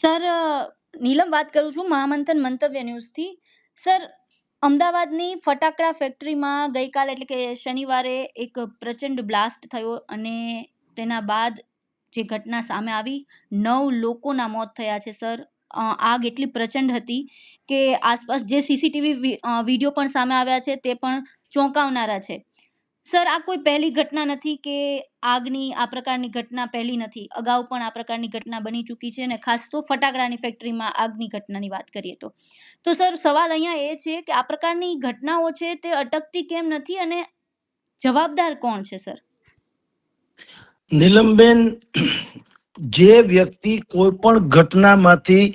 Sir, નીલમ વાત કરું છું મહામંથન મંતવ્ય ન્યૂઝથી. સર, અમદાવાદની ફટાકડા ફેક્ટરીમાં ગઈકાલે એટલે કે શનિવારે એક પ્રચંડ બ્લાસ્ટ થયો અને તેના બાદ જે ઘટના સામે આવી, 9 લોકોના મોત થયા છે સર. આગ એટલી પ્રચંડ હતી કે આસપાસ જે સીસીટીવી વિડીયો પણ સામે આવ્યા છે તે પણ ચોંકાવનારા છે. સર, આ કોઈ પહેલી ઘટના નથી કે આગની આ પ્રકારની ઘટના પહેલી નથી. અગાઉ પણ આ પ્રકારની ઘટના બની ચૂકી છે અને ખાસ તો ફટાકડાની ફેક્ટરીમાં આગની ઘટનાની વાત કરીએ તો સર સવાલ અહીંયા એ છે કે આ પ્રકારની ઘટનાઓ છે તે અટકતી કેમ નથી અને જવાબદાર કોણ છે સર? નીલમબેન, જે વ્યક્તિ કોઈ પણ ઘટનામાંથી,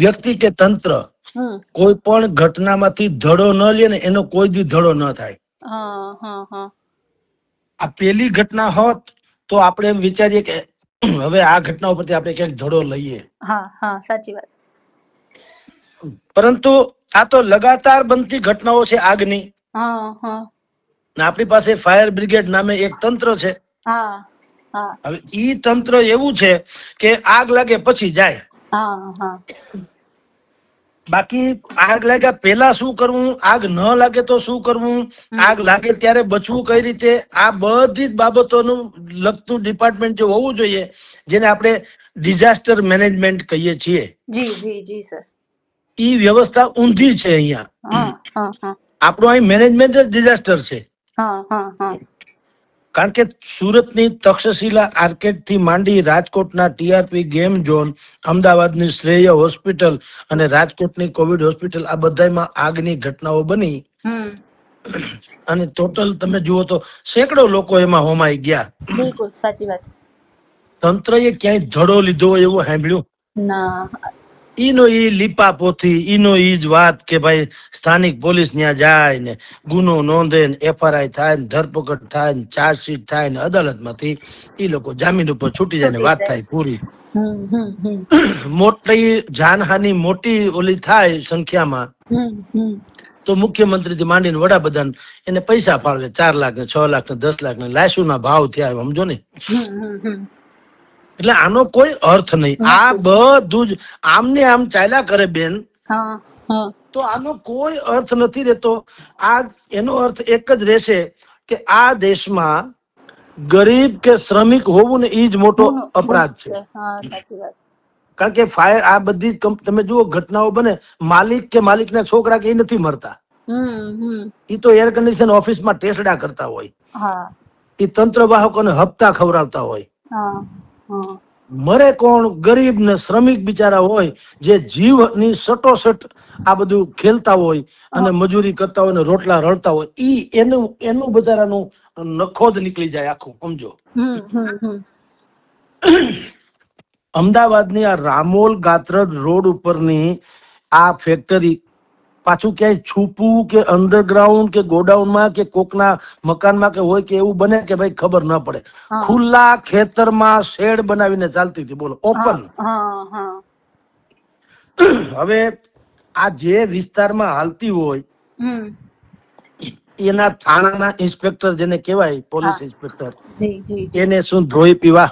વ્યક્તિ કે તંત્ર કોઈ પણ ઘટનામાંથી ધડો ન લે ને એનો કોઈ દી ધડો ન થાય. આ પેલી ઘટના હોત તો આપણે એમ વિચારીએ કે હવે આ ઘટના ઉપરથી આપણે ક્યાંક ધડો લઈએ. સાચી વાત. પરંતુ આ તો લગાતાર બનતી ઘટનાઓ છે આગની. આપણી પાસે ફાયર બ્રિગેડ નામે એક તંત્ર છે. હવે ઈ તંત્ર એવું છે કે આગ લાગે પછી જાય. બાકી આગ લાગ્યા પહેલા શું કરવું, આગ ન લાગે તો શું કરવું, આગ લાગે ત્યારે બચવું કઈ રીતે, આ બધી જ બાબતોનું લગતું ડિપાર્ટમેન્ટ જે હોવું જોઈએ, જેને આપણે ડિઝાસ્ટર મેનેજમેન્ટ કહીએ છીએ, ઈ વ્યવસ્થા ઊંધી છે અહીંયા. આપણું અહીં મેનેજમેન્ટ જ ડિઝાસ્ટર છે. કારણ કે સુરતની તક્ષશિલા આર્કેડ થી માંડી રાજકોટના ટીઆરપી ગેમ ઝોન, અમદાવાદની શ્રેય હોસ્પિટલ અને રાજકોટની કોવિડ હોસ્પિટલ, આ બધામાં આગની ઘટનાઓ બની અને ટોટલ તમે જુઓ તો સેંકડો લોકો એમાં હોમાઈ ગયા. બિલકુલ સાચી વાત. તંત્રએ ક્યાંય ધડો લીધો હોય એવું સાંભળ્યું ના. ઈનો ઈ લીપાપોથી, ઈનો ઈ જ વાત કે ભાઈ સ્થાનિક પોલીસ ત્યાં જાય ને ગુનો નોંધે ને એફઆરઆઈ થાય ને ધરપકડ થાય ને ચાર્જશીટ થાય ને અદાલતમાંથી ઈ લોકો જામીન ઉપર છૂટી જાય ને વાત થાય પૂરી. મોટી જાનહાની મોટી ઓલી થાય સંખ્યામાં તો મુખ્યમંત્રી થી માંડીને વડાપ્રધાન એને પૈસા ફાળવે, 4 લાખ ને 6 લાખ ને 10 લાખ ને લાશુના ભાવ થયા, સમજો ને. એટલે આનો કોઈ અર્થ નહીં. આ બધું જ આમને આમ ચાલ્યા કરે બેન, તો આનો કોઈ અર્થ નથી રહેતો. આ એનો અર્થ એક જ રહેશે કે આ દેશમાં ગરીબ કે શ્રમિક હોવું ને ઈ જ મોટો અપરાધ છે. કારણ કે ફાયર આ બધી તમે જુઓ ઘટનાઓ બને, માલિક કે માલિકના છોકરા કે એ નથી મરતા, ઈ તો એર કન્ડિશન ઓફિસમાં ટેસડા કરતા હોય, ઈ તંત્ર વાહકોને હપ્તા ખવડાવતા હોય. મરે કોણ? ગરીબ ને શ્રમિક બિચારા હોય જે જીવની સટોસટ આ બધું ખેલતા હોય અને મજૂરી કરતા હોય ને રોટલા રળતા હોય, ઈ એનું બજારાનું નખોદ નીકળી જાય આખું, સમજો. અમદાવાદની આ રામોલ ગાત્રડ રોડ ઉપરની આ ફેક્ટરી પાછું ક્યાંય છુપવું કે અંડરગ્રાઉન્ડ કે ગોડાઉનમાં કે કોકના મકાનમાં કે હોય કે એવું બને કે ભાઈ ખબર ન પડે. ખુલ્લા ખેતરમાં શેડ બનાવીને ચાલતી હતી, બોલો, ઓપન. હવે આ જે વિસ્તારમાં હાલતી હોય એના થાણાના ઇન્સ્પેક્ટર જેને કહેવાય પોલીસ ઇન્સ્પેક્ટર, એને શું ધોઈ પીવા?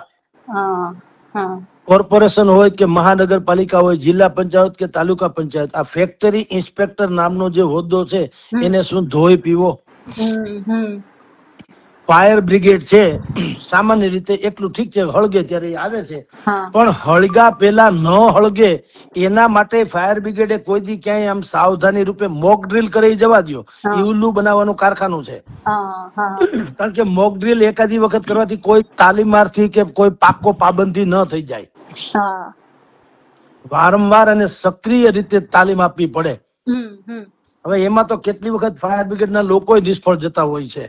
કોર્પોરેશન હોય કે મહાનગરપાલિકા હોય, જિલ્લા પંચાયત કે તાલુકા પંચાયત, આ ફેક્ટરી ઇન્સ્પેક્ટર નામનો જે હોદ્દો છે એને શું ધોઈ પીવો? ફાયર બ્રિગેડ છે સામાન્ય રીતે એટલું ઠીક છે, હળગે ત્યારે આવે છે, પણ હળગા પેલા ન હળગે એના માટે ફાયર બ્રિગેડે કોઈ દી ક્યાંય આમ સાવધાની રૂપે મોક ડ્રીલ કરી જવા દો. એ ઉલ્લુ બનાવવાનું કારખાનું છે. કારણ કે મોક ડ્રીલ એકાદી વખત કરવાથી કોઈ તાલીમાર્થી કે કોઈ પાકો પાબંદી ન થઈ જાય. વારંવાર અને સક્રિય રીતે તાલીમ આપવી પડે. હવે એમાં તો કેટલી વખત ફાયર બ્રિગેડના લોકો નિષ્ફળ જતા હોય છે.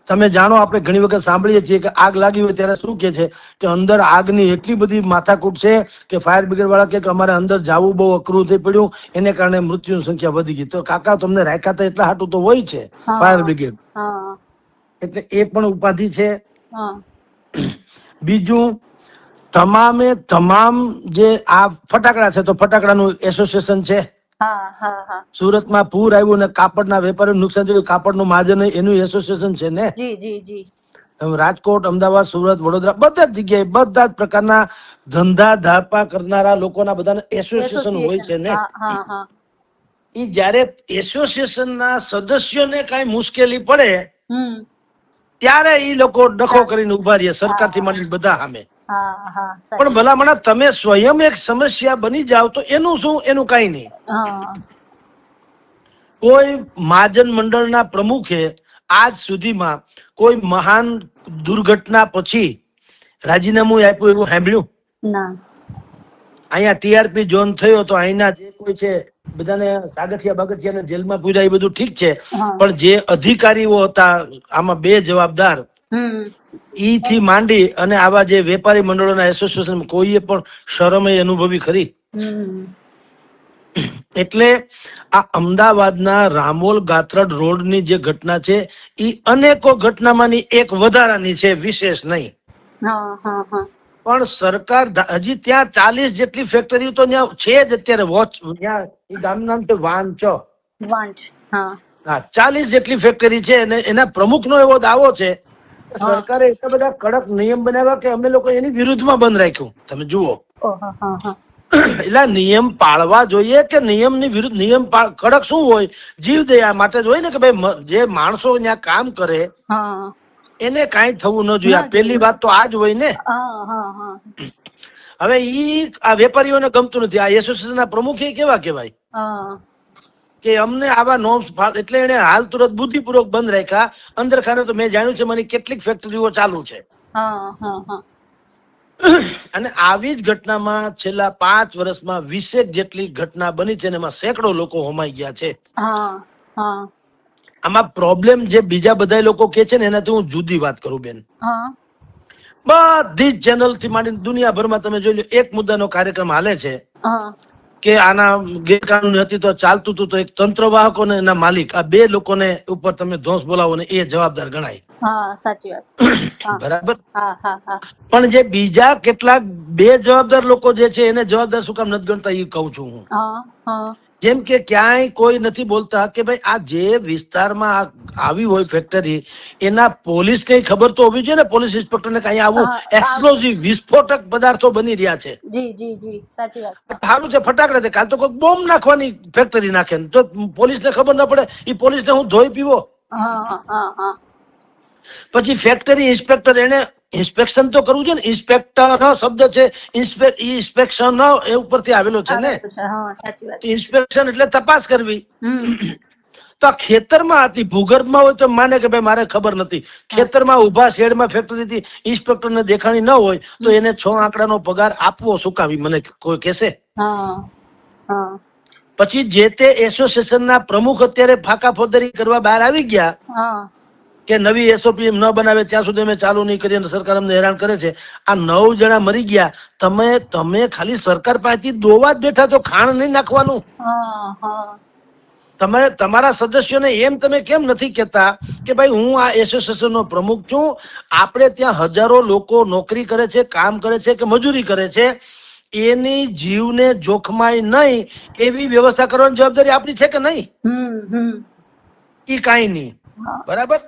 તમે જાણો, આપણે ઘણી વખત સાંભળીએ છીએ કે આગ લાગી હોય ત્યારે શું કે છે કે અંદર આગની એટલી બધી માથાકૂટ છે કે ફાયર બ્રિગેડ વાળા કે અમારે અંદર જવું બહુ અઘરું થઈ પડ્યું, એને કારણે મૃત્યુની સંખ્યા વધી ગઈ. તો કાકા તમને રાખ્યા હતા એટલા હાટું તો હોય છે ફાયર બ્રિગેડ, એટલે એ પણ ઉપાધિ છે. બીજું, તમામ જે આ ફટાકડા છે તો ફટાકડાનું એસોસિએશન છે. સુરતમાં પૂર આવ્યું ને કાપડના વેપારીઓ નુકસાન થયું, કાપડનું મહાજન એનું એસોસિએશન છે ને. રાજકોટ, અમદાવાદ, સુરત, વડોદરા બધા જ જગ્યાએ બધા જ પ્રકારના ધંધા ધાપા કરનારા લોકોના બધાના એસોસિએશન હોય છે ને. ઈ જ્યારે એસોસિએશનના સદસ્યોને કઈ મુશ્કેલી પડે ત્યારે ઈ લોકો ડખો કરીને ઉભા રહે સરકારથી માંડીને બધા સામે. પણ ભલામણા તમે સ્વયં એક સમસ્યા બની જાવ તો એનું શું? એનું કઈ નહીં. કોઈ મહાજન મંડળના પ્રમુખે આજ સુધીમાં કોઈ મહાન દુર્ઘટના પછી રાજીનામું આપ્યું એવું સાંભળ્યું? અહીંયા ટીઆરપી ઝોન થયો તો અહીંના જે કોઈ છે બધાને સાગઠિયા બાગઠિયાને જેલમાં પૂર્યા, એ બધું ઠીક છે, પણ જે અધિકારીઓ હતા આમાં બે જવાબદાર, ઈ થી માંડી અને આવા જે વેપારી મંડળોના એસોસિએશન કોઈએ પણ શરમ અનુભવી ખરી? એટલે આ અમદાવાદના રામોલ ગાત્રડ રોડની જે ઘટના છે ઈ અનેકો ઘટનામાંની એક વધારાની છે, વિશેષ નહીં. પણ સરકાર હજી ત્યાં 40 જેટલી ફેક્ટરીઓ તો ત્યાં છે જ અત્યારે. વોચ ગામનું નામ છે વાંચ. હા, 40 જેટલી ફેક્ટરી છે અને એના પ્રમુખનો એવો દાવો છે સરકારે એટલા બધા કડક નિયમ બનાવ્યા કે અમે લોકો એની વિરુદ્ધમાં બંધ રાખ્યું. તમે જુઓ, એટલે નિયમ પાળવા જોઈએ કે નિયમની વિરુદ્ધ? નિયમ કડક શું હોય? જીવદયા માટે જ હોય ને કે ભાઈ જે માણસો ત્યાં કામ કરે એને કઈ થવું ન જોઈએ. પેલી વાત તો આ જ હોય ને. હવે ઈ આ વેપારીઓને ગમતું નથી. આ એસોસિએશન ના પ્રમુખ કેવા કેવાય કે અમને આવા નોર્મ્સ, એટલે એને હાલ તુરંત બુદ્ધિપૂર્વક બંધ રાખ્યા. અંદર ખાને તો મેં જાણ્યું છે મને કેટલીક ફેક્ટરીઓ ચાલુ છે. અને આવી જ ઘટનામાં છેલ્લા 5 વર્ષમાં 20 જેટલી ઘટના બની છે અને એમાં સેંકડો લોકો હોમાઈ ગયા છે. આમાં પ્રોબ્લેમ જે બીજા બધા લોકો કે છે ને એનાથી હું જુદી વાત કરું બેન. બધી જ ચેનલ થી માંડીને દુનિયાભરમાં તમે જોઈ લો, એક મુદ્દાનો કાર્યક્રમ હાલે છે કે આના ગેરકાનૂની હતી તો ચાલતું હતું, તો એક તંત્રવાહકો ને એના માલિક, આ બે લોકોને ઉપર તમે ધોષ બોલાવો ને એ જવાબદાર ગણાય. સાચી વાત. બરાબર. પણ જે બીજા કેટલાક બે જવાબદાર લોકો જે છે એને જવાબદાર શું કામ નથી ગણતા એ કહું છું હું. જેમ કે ક્યાંય કોઈ નથી બોલતા કે ભાઈ આ જે વિસ્તારમાં આવી હોય ફેક્ટરી, એના પોલીસ કઈ ખબર તો હોવી જોઈએ ને, પોલીસ ઇન્સ્પેક્ટર ને કઈ આવું એક્સપ્લોઝિવ વિસ્ફોટક પદાર્થો બની રહ્યા છે. સાચી વાત. સારું છે, ફટાકડા છે, કાલ તો કોઈ બોમ્બ નાખવાની ફેક્ટરી નાખે તો પોલીસ ને ખબર ના પડે, એ પોલીસ ને હું ધોઈ પીવો. પછી ફેક્ટરી ઇન્સ્પેક્ટર એને ઇન્સ્પેક્શન તો કરવું છે ને. ઇન્સ્પેક્ટર શબ્દ છે ઇન્સ્પેક્શન એ ઉપરથી આવેલો છે ને. ઇન્સ્પેક્શન એટલે તપાસ કરવી. તો આ ખેતરમાં હતી, ભૂગર્ભમાં હોય તો માને કે ભાઈ મારે ખબર નથી. ખેતરમાં ઉભા શેડમાં ફેક્ટરી હતી, ઇન્સ્પેક્ટર ને દેખાણી ન હોય તો એને 6 આંકડાનો પગાર આપવો શું કામ? મને કોઈ કહેશે? પછી જે તે એસોસિએશન ના પ્રમુખ અત્યારે ફાકા ફોજદારી કરવા બહાર આવી ગયા કે નવી એસઓપી ન બનાવે ત્યાં સુધી અમે ચાલુ નહીં કરીએ, સરકાર અમને હેરાન કરે છે. આ 9 જણા મરી ગયા. તમે ખાલી સરકાર પાસેથી દોવા જ બેઠા તો ખાણ નહીં નાખવાનું. તમે તમારા સદસ્યોને એમ તમે કેમ નથી કેતા કે ભાઈ હું આ એસોસિએશન નો પ્રમુખ છું, આપણે ત્યાં હજારો લોકો નોકરી કરે છે, કામ કરે છે કે મજૂરી કરે છે, એની જીવને જોખમાય નહીં એવી વ્યવસ્થા કરવાની જવાબદારી આપણી છે કે નહીં? ઈ કાઈ નહીં. બરાબર.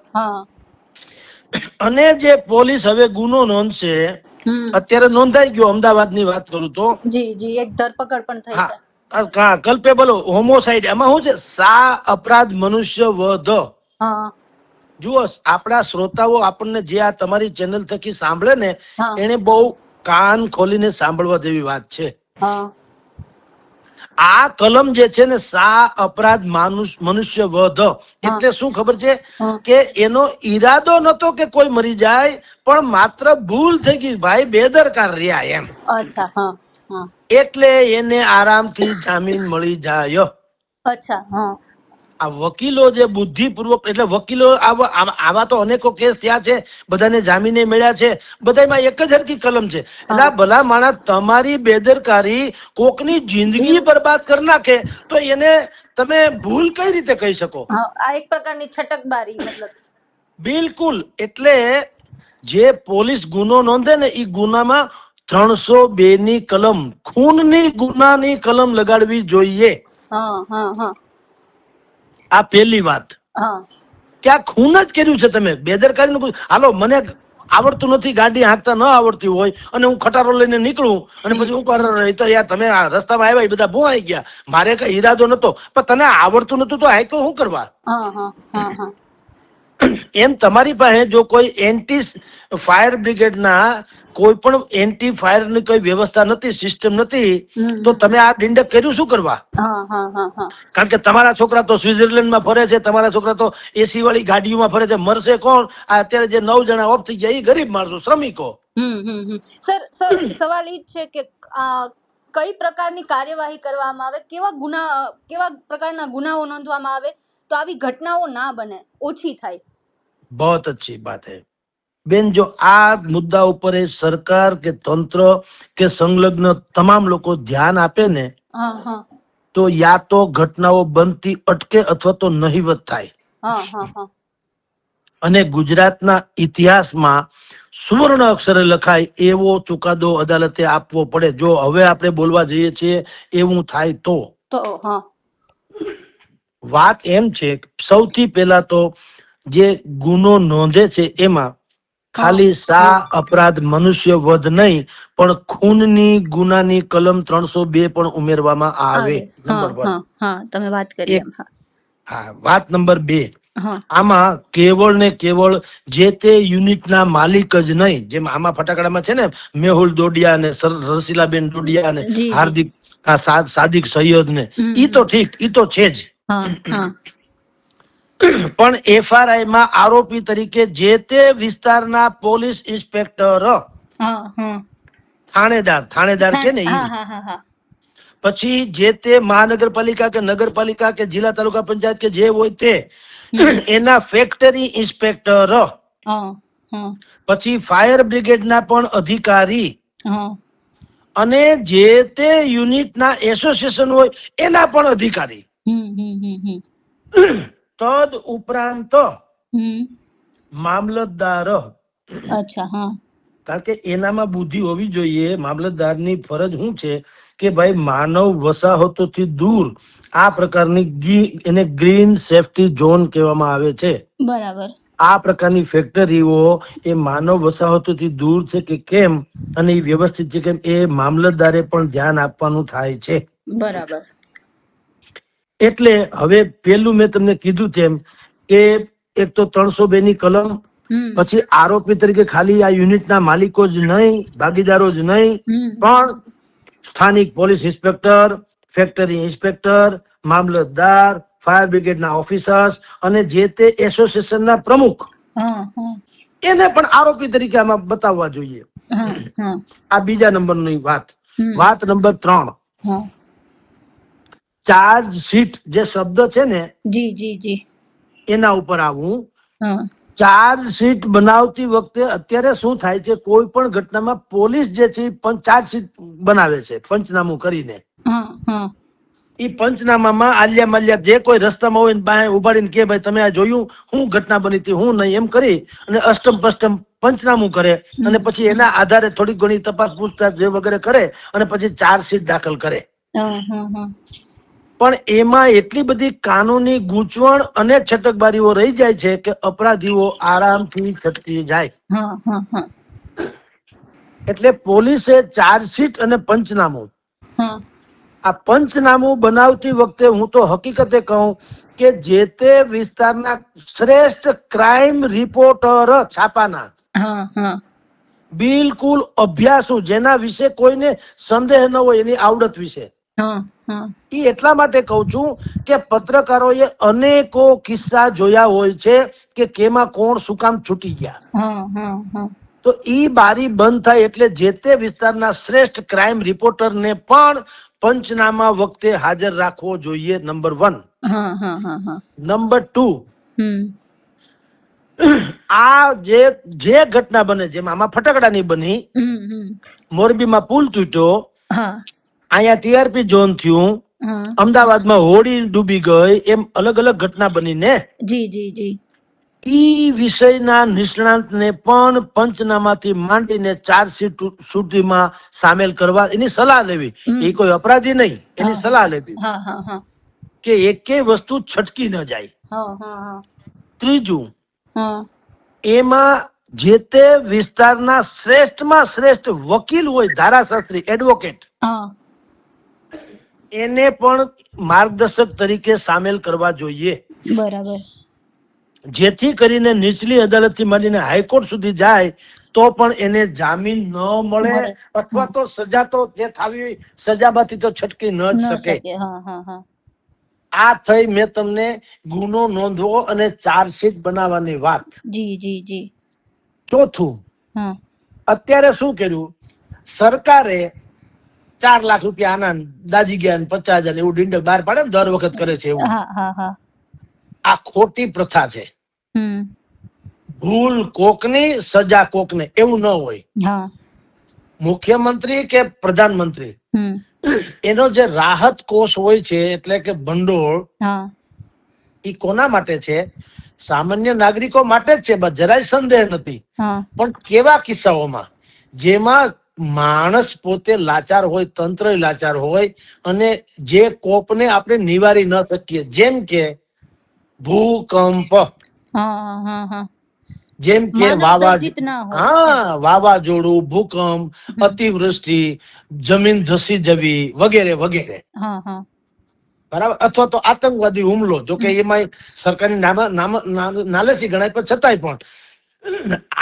અને જે પોલીસ હવે ગુનો નોંધશે, અત્યારે નોંધાઈ ગયો, અમદાવાદ ની વાત કરું તો એક ધરપકડ પણ થઈ છે. કલ્પેબલ હોમોસાઇડ. એમાં શું છે? અપરાધ મનુષ્ય વધ. જુઓ, આપણા શ્રોતાઓ આપણને જે આ તમારી ચેનલ થકી સાંભળે ને એને બહુ કાન ખોલીને સાંભળવા જેવી વાત છે. આ કલમ જે છે ને અપરાધ મનુષ્ય વધ, એટલે શું ખબર છે કે એનો ઈરાદો નતો કે કોઈ મરી જાય, પણ માત્ર ભૂલ થઈ ગઈ, ભાઈ બેદરકાર રહ્યા એમ. એટલે એને આરામથી જામીન મળી જાય. આ વકીલો જે બુદ્ધિપૂર્વક, એટલે વકીલો આવા તો અનેકો કેસ થયા છે, બધાને જામીને મળ્યા છે, બધામાં એક જ હરકી કલમ છે. એટલે ભલા માણસ તમારી બેદરકારી કોકની જિંદગી બરબાદ કરી નાખે તો એને તમે ભૂલ કઈ રીતે કહી શકો? આ એક પ્રકારની છટકબારી મતલબ. બિલકુલ. એટલે જે પોલીસ ગુનો નોંધે ને એ ગુનામાં 302 ની કલમ, ખૂનની ગુનાની કલમ લગાડવી જોઈએ. આ પહેલી વાત. કે આ ખૂન જ કર્યું છે તમે, બેદરકારી નું. હાલો મને આવડતું નથી, ગાડી હાંકતા ન આવડતી હોય અને હું ખટારો લઈને નીકળું અને પછી હું કર તો યાર તમે આ રસ્તામાં આવ્યા એ બધા ભોવાઈ ગયા, મારે કઈ ઈરાદો નતો, પણ તને આવડતું નતું તો હાઈકો શું કરવા? એમ તમારી પાસે જો કોઈ એન્ટી ફાયર બ્રિગેડ ના કોઈ પણ એન્ટી ફાયર ની કોઈ વ્યવસ્થા નથી, સિસ્ટમ નથી, તો તમે આ ડિંડક કર્યું શું કરવા? કારણ કે તમારા છોકરા તો સ્વિટરલેન્ડ માં ફરે છે, તમારા છોકરા તો એસી વાળી ગાડીઓમાં ફરે છે, મરશે કોણ? આ અત્યારે જે 9 જણા ઓફ થઈ ગયા એ ગરીબ માણસો, શ્રમિકો. સર સવાલ એ છે કે કઈ પ્રકારની કાર્યવાહી કરવામાં આવે, કેવા પ્રકારના ગુનાઓ નોંધવામાં આવે તો આવી ઘટનાઓ ના બને, ઓછી થાય? बहुत अच्छी बात है બેન, જો આ મુદ્દા ઉપર સરકાર કે તંત્ર કે સંલગ્ન તમામ લોકો ધ્યાન આપે ને તો યા તો ઘટનાઓ બનતી અટકે અથવા તો નહીવત થાય. અને ગુજરાતના ઇતિહાસમાં સુવર્ણ અક્ષરે લખાય એવો ચુકાદો અદાલતે આપવો પડે જો હવે આપણે બોલવા જઈએ છીએ એવું થાય તો. વાત એમ છે, સૌથી પહેલા તો જે ગુનો નોંધે છે એમાં ખાલી અપરાધ મનુષ્ય વધ નહીં પણ ખૂનની ગુનાની કલમ 302 પણ ઉમેરવામાં આવે. નંબર 1 તમે વાત કરી. વાત નંબર 2, આમાં કેવળ ને કેવળ જે તે યુનિટના માલિક જ નહીં, જેમ આમાં ફટાકડામાં છે ને મેહુલ દોડિયા ને રસીલાબેન દોડિયા ને હાર્દિક સાદિક સૈયદ ને, ઈ તો ઠીક, ઈ તો છે જ, પણ એફઆરઆઈ માં આરોપી તરીકે જે તે વિસ્તારના પોલીસ ઇન્સ્પેક્ટર, થાણેદાર છે ને ઈ, પછી જે તે મહાનગરપાલિકા કે નગરપાલિકા કે જિલ્લા તાલુકા પંચાયત કે જે હોય તે એના ફેક્ટરી ઇન્સ્પેક્ટર, પછી ફાયર બ્રિગેડ ના પણ અધિકારી, અને જે તે યુનિટ ના એસોસિએશન હોય એના પણ અધિકારી, તદ ઉપરાંત મામલતદાર. કારણ કે એનામાં બુદ્ધિ હોવી જોઈએ. મામલતદારની ફરજ શું છે કે ભાઈ માનવ વસાહતોથી દૂર આ પ્રકારની એને ગ્રીન સેફટી ઝોન કહેવામાં આવે છે. બરાબર. આ પ્રકારની ફેક્ટરીઓ એ માનવ વસાહતોથી દૂર છે કે કેમ અને એ વ્યવસ્થિત છે કેમ એ મામલતદારે પણ ધ્યાન આપવાનું થાય છે. બરાબર. એટલે હવે પેલું મેં તમને કીધું તેમ કે એક તો 302 ની કલમ, પછી આરોપી તરીકે ખાલી આ યુનિટના માલિકો જ નહીં, ભાગીદારો જ નહીં, પણ સ્થાનિક પોલીસ ઇન્સ્પેક્ટર, ફેક્ટરી ઇન્સ્પેક્ટર, મામલતદાર, ફાયર બ્રિગેડના ઓફિસર્સ અને જે તે એસોસિએશનના પ્રમુખ, એને પણ આરોપી તરીકે આમાં બતાવવા જોઈએ. આ બીજા નંબરની વાત. વાત નંબર 3, ચાર્જ શીટ જે શબ્દ છે ને એના ઉપર આવું. ચાર્જ શીટ બનાવતી વખતે અત્યારે શું થાય છે, કોઈ પણ ઘટનામાં પોલીસ જે છે ચાર્જ શીટ બનાવે છે પંચનામું કરીને. એ પંચનામામાં આલિયા માલિયા જે કોઈ રસ્તામાં હોય બહાર ઉભાડીને કે ભાઈ તમે આ જોયું, શું ઘટના બની હતી, હું નહીં, એમ કરી અને અષ્ટમ પષ્ટમ પંચનામું કરે અને પછી એના આધારે થોડી ઘણી તપાસ પૂછતાછ જે વગેરે કરે અને પછી ચાર્જ શીટ દાખલ કરે. પણ એમાં એટલી બધી કાનૂની ગૂંચવણ અને છટકબારીઓ રહી જાય છે કે અપરાધીઓ આરામથી છટકી જાય. એટલે પોલીસે ચાર્જશીટ અને પંચનામું, આ પંચનામું બનાવતી વખતે હું તો હકીકતે કહું કે જે તે વિસ્તારના શ્રેષ્ઠ ક્રાઇમ રિપોર્ટર છાપાના, બિલકુલ અભ્યાસુ, જેના વિશે કોઈને સંદેહ ન હોય એની આવડત વિશે, એ એટલા માટે કઉ છું કે પત્રકારોએ અનેકો કિસ્સા જોયા હોય છે કે કેમાં કોણ શું કામ છૂટી ગયા. તો ઈ બારી બંધ થાય એટલે જે તે વિસ્તારના શ્રેષ્ઠ ક્રાઇમ રિપોર્ટરને પણ પંચનામા વખતે હાજર રાખવો જોઈએ. નંબર 1. નંબર 2, આ જે ઘટના બને, જેમ આમાં ફટાકડાની બની, મોરબીમાં પુલ તૂટ્યો, અહીંયા ટીઆરપી ઝોન થયું, અમદાવાદમાં હોડી ડૂબી ગઈ, એમ અલગ અલગ ઘટના બની ને, ઈ વિષયના નિષ્ણાંતને પણ પંચનામાથી માંડીને ચાર્જશીટ સુધીમાં સામેલ કરવા એની સલાહ લેવી. એ કોઈ અપરાધી નહીં, એની સલાહ લેવી કે એકેય વસ્તુ છટકી ન જાય. ત્રીજું, એમાં જે તે વિસ્તારના શ્રેષ્ઠમાં શ્રેષ્ઠ વકીલ હોય, ધારાશાસ્ત્રી, એડવોકેટ, એને પણ માર્ગદર્શક તરીકે સામેલ કરવા જોઈએ. બરાબર. જેથી કરીને નીચલી અદાલતથી માંડીને હાઈકોર્ટ સુધી જાય તો પણ એને જામીન ન મળે, અથવા તો સજા તો જે થવી હોય સજામાંથી તો છટકી ન જ શકે. આ થઈ મેં તમને ગુનો નોંધવો અને ચાર્જશીટ બનાવવાની વાત. જી જી જી. ચોથું, અત્યારે શું કર્યું સરકારે, 4 લાખ રૂપિયા આના દાજી ગયા 50,000 એવું ડિંડક બહાર પાડે ને દર વખત કરે છે એવું. આ ખોટી પ્રથા છે. ભૂલ કોકની, સજા કોકને, એવું ન હોય. મુખ્યમંત્રી કે પ્રધાનમંત્રી એનો જે રાહત કોષ હોય છે એટલે કે ભંડોળ, એ કોના માટે છે? સામાન્ય નાગરિકો માટે જ છે, બસ જરાય સંદેહ નથી. પણ કેવા કિસ્સાઓમાં જેમાં માણસ પોતે લાચાર હોય, તંત્ર લાચાર હોય, અને જે કોપને આપણે નિવારી ન શકીએ, જેમ કે ભૂકંપ, જેમ કે વાવાઝોડું, ભૂકંપ, અતિવૃષ્ટિ, જમીન ધસી જવી વગેરે વગેરે, બરાબર, અથવા તો આતંકવાદી હુમલો, જો કે એમાં સરકારની નાલેસી ગણાય પણ છતાંય પણ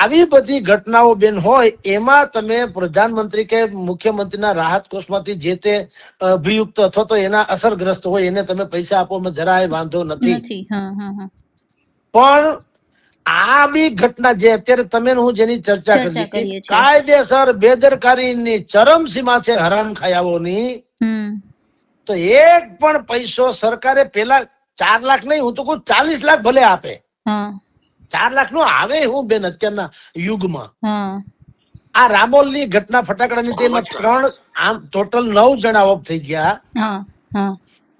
આવી બધી ઘટનાઓ બેન હોય, એમાં તમે પ્રધાનમંત્રી કે મુખ્યમંત્રીના રાહત કોષમાંથી જે તે અભિયુક્ત અથવા તો એના અસરગ્રસ્ત હોય એને તમે પૈસા આપો, જરાય વાંધો નથી. પણ આ બી ઘટના જે અત્યારે તમે હું જેની ચર્ચા કરી, કાયદેસર બેદરકારીની ચરમસીમા છે હરામખાયાઓની. તો એક પણ પૈસો સરકારે પેલા 4 લાખ નહીં, હું તો કહું 40 લાખ ભલે આપે. 4 લાખ નો આવે હું બેન અત્યારના યુગમાં. આ રામોલની ઘટના ફટાકડાની, તેમાં 3 આમ ટોટલ 9 જણા ઓફ થઈ ગયા.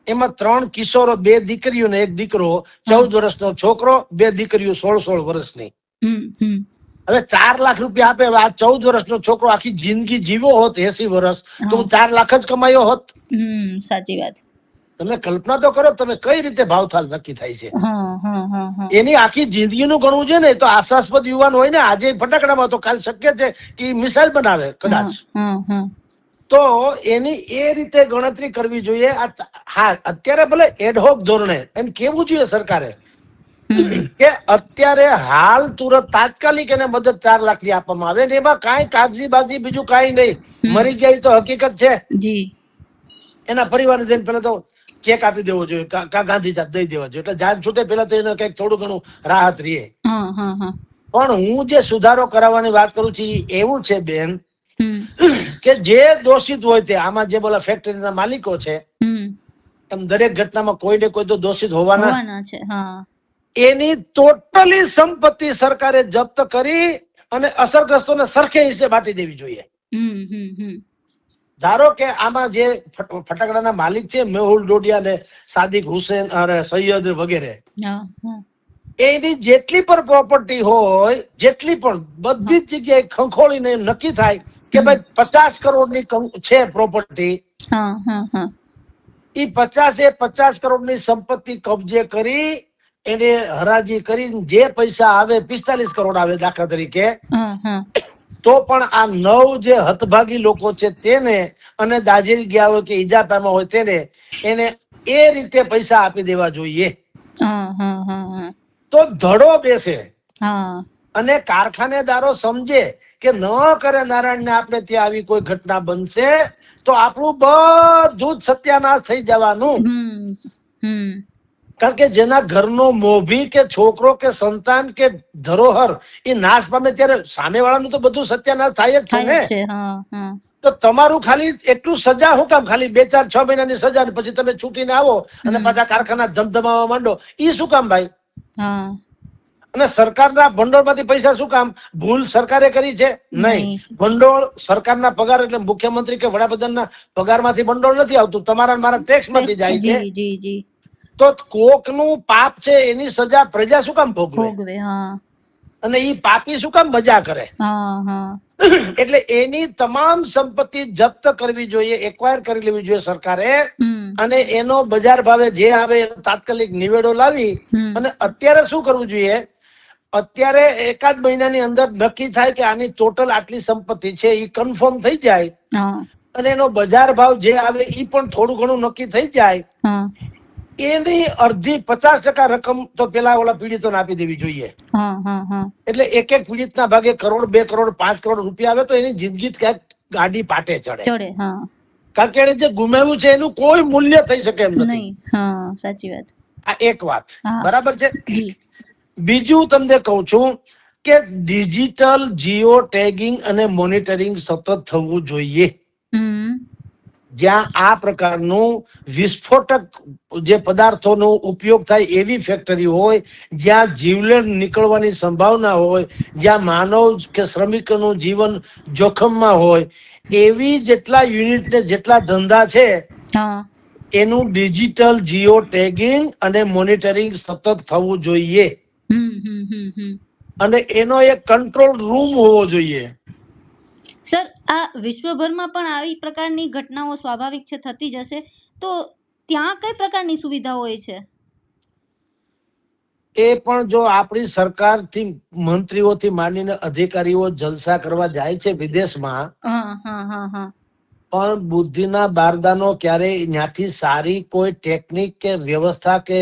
એમાં 3 કિશોરો, 2 દીકરીઓ ને 1 દીકરો, 14 વર્ષનો છોકરો, 2 દીકરીઓ 16 વર્ષની. હવે 4 લાખ રૂપિયા આપે. આ 14 વર્ષનો છોકરો આખી જિંદગી જીવો હોત 80 વર્ષ, તો 4 લાખ જ કમાયો હોત. સાચી વાત. તમે કલ્પના તો કરો, તમે કઈ રીતે ભાવતાલ નક્કી થાય છે. એની આખી જિંદગીનું ગણવું છે ને. તો આશાસ્પદ યુવાન હોય ને, આજે ફટાકડામાં, તો કાલ શક્ય છે કે મિસાઇલ બનાવે કદાચ. તો એની એ રીતે ગણતરી કરવી જોઈએ. હા, અત્યારે ભલે એડહોક ધોરણે એમ કેવું જોઈએ સરકારે કે અત્યારે હાલ તુરંત તાત્કાલિક એને મદદ 4 લાખ ની આપવામાં આવે ને એમાં કાંઈ કાગજી બાગજી બીજું કાંઈ નહીં. મરી ગયા તો હકીકત છે. એના પરિવારને જઈને પેલા તો ચેક આપી દેવો જોઈએ, ગાંધી સાહેબ દઈ દેવા જોઈએ, એટલે જાન છૂટે પેલા તો એને કઈક થોડું ઘણું રાહત રહે. પણ હું જે સુધારો કરાવવાની વાત કરું છું એવું છે બેન કે જે દોષિત હોય તે, આમાં જે બોલા ફેક્ટરીના માલિકો છે, એમ દરેક ઘટનામાં કોઈ ને કોઈ તો દોષિત હોવાના છે. એની ટોટલી સંપત્તિ સરકારે જપ્ત કરી અને અસરગ્રસ્તોને સરખે હિસ્સે બાંટી દેવી જોઈએ. ધારો કે આમાં જે ફટાકડાના માલિક છે, મેહુલ ડોડિયા ને સાદિક હુસેન અને સૈયદ વગેરે, એની જેટલી પણ પ્રોપર્ટી હોય, જેટલી પણ, બધી જ જગ્યાએ ખંખોળીને નક્કી થાય કે ભાઈ 50 કરોડની છે પ્રોપર્ટી. એ 50 કરોડની સંપત્તિ કબજે કરી, એને હરાજી કરીને જે પૈસા આવે 45 કરોડ આવે દાખલા તરીકે, તો પણ આ 9 જે હતભાગી લોકો છે તેને, અને દાઝી ગયા હોય કે ઈજા પામ્યા હોય તેને, એને એ રીતે પૈસા આપી દેવા જોઈએ. તો ધડો બેસે અને કારખાનેદારો સમજે કે ન કરે નારાયણ ને આપણે ત્યાં આવી કોઈ ઘટના બનશે તો આપણું બધું જ સત્યાનાશ થઈ જવાનું. કારણ કે જેના ઘરનો મોભી કે છોકરો કે સંતાન કે ધરોહર એ નાશ પામે ત્યારે સામેવાળાનું તો બધું સત્યાનાશ થાય જ છે ને. તો તમારું ખાલી એટલું સજા શું કામ? ખાલી 2-4-6 મહિનાની સજા, ને પછી તમે છૂટીને આવો અને પાછા કારખાના ધમધમાવા માંડો, ઈ શું કામ ભાઈ? અને સરકારના ભંડોળમાંથી પૈસા શું કામ? ભૂલ સરકારે કરી છે? નહીં. ભંડોળ સરકારના પગાર એટલે મુખ્યમંત્રી કે વડાપ્રધાનના પગારમાંથી ભંડોળ નથી આવતું, તમારા મારા ટેક્સમાંથી જાય છે. તો કોકનું પાપ છે એની સજા પ્રજા શું કામ ભોગવે? અને ઈ પાપી શું કામ મજા કરે? એટલે એની તમામ સંપત્તિ જપ્ત કરવી જોઈએ, એક્વાયર કરી લેવી જોઈએ સરકારે, અને એનો બજાર ભાવે જે આવે એનો તાત્કાલિક નિવેડો લાવી. અને અત્યારે શું કરવું જોઈએ? અત્યારે એકાદ મહિનાની અંદર નક્કી થાય કે આની ટોટલ આટલી સંપત્તિ છે એ કન્ફર્મ થઈ જાય અને એનો બજાર ભાવ જે આવે એ પણ થોડું ઘણું નક્કી થઈ જાય, એની અડધી 50% રકમ તો પેલા ઓલા પીડિતોને આપી દેવી જોઈએ. એટલે એક એક પીડિતના ભાગે કરોડ, 2 કરોડ, 5 કરોડ રૂપિયા આવે તો એની જિંદગી ક્યાંક ગાડી પાટે ચડે. કારણ કે એને જે ગુમાવ્યું છે એનું કોઈ મૂલ્ય થઈ શકે એમ નથી. સાચી વાત. આ એક વાત બરાબર છે. બીજું તમને કહું છું કે ડિજિટલ જીઓ ટેગિંગ અને મોનિટરિંગ સતત થવું જોઈએ. જ્યાં આ પ્રકારનું વિસ્ફોટક જે પદાર્થોનો ઉપયોગ થાય એવી ફેક્ટરી હોય, જ્યાં જીવલેણ નીકળવાની સંભાવના હોય, જ્યાં માનવ કે શ્રમિકોનું જીવન જોખમમાં હોય, એવી જેટલા યુનિટ ને જેટલા ધંધા છે એનું ડિજિટલ જીઓ ટેગિંગ અને મોનિટરિંગ સતત થવું જોઈએ. અને એનો એક કંટ્રોલ રૂમ હોવો જોઈએ. સર, આ વિશ્વભરમાં પણ આવી પ્રકારની ઘટનાઓ સ્વાભાવિક છે, થતી જશે, તો ત્યાં કઈ પ્રકારની સુવિધા હોય છે? એ પણ જો આપણી સરકારથી મંત્રીઓથી માંડીને અધિકારીઓ જલસા કરવા જાય છે વિદેશમાં, પણ બુદ્ધિના બારદાનો ક્યારેય ત્યાંથી સારી કોઈ ટેકનિક કે વ્યવસ્થા કે